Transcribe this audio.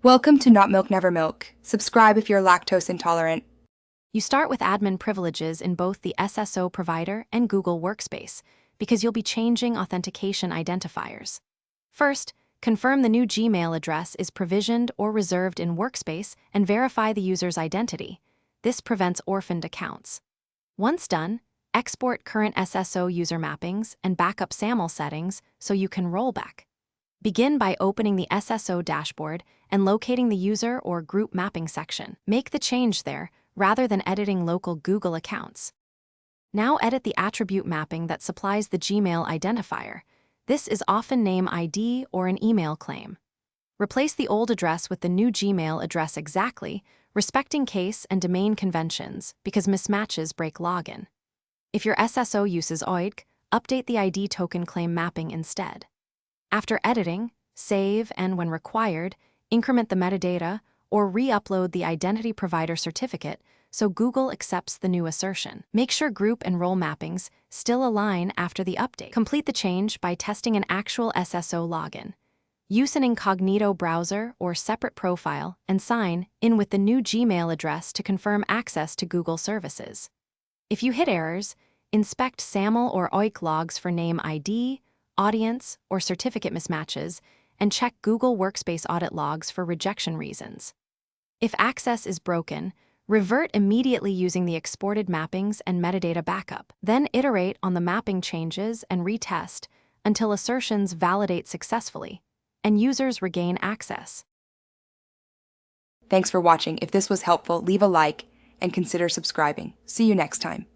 Welcome to Not Milk Never Milk. Subscribe if you're lactose intolerant. You start with admin privileges in both the SSO provider and Google Workspace, because you'll be changing authentication identifiers. First, confirm the new Gmail address is provisioned or reserved in Workspace and verify the user's identity. This prevents orphaned accounts. Once done, export current SSO user mappings and backup SAML settings so you can roll back. Begin by opening the SSO dashboard and locating the user or group mapping section. Make the change there, rather than editing local Google accounts. Now edit the attribute mapping that supplies the Gmail identifier. This is often name ID or an email claim. Replace the old address with the new Gmail address exactly, respecting case and domain conventions, because mismatches break login. If your SSO uses OIDC, update the ID token claim mapping instead. After editing, save and, when required, increment the metadata or re-upload the identity provider certificate so Google accepts the new assertion. Make sure group and role mappings still align after the update. Complete the change by testing an actual SSO login. Use an incognito browser or separate profile and sign in with the new Gmail address to confirm access to Google services. If you hit errors, inspect SAML or OIDC logs for name ID, audience, or certificate mismatches, and check Google Workspace audit logs for rejection reasons. If access is broken, revert immediately using the exported mappings and metadata backup. Then iterate on the mapping changes and retest until assertions validate successfully and users regain access. Thanks for watching. If this was helpful, leave a like and consider subscribing. See you next time.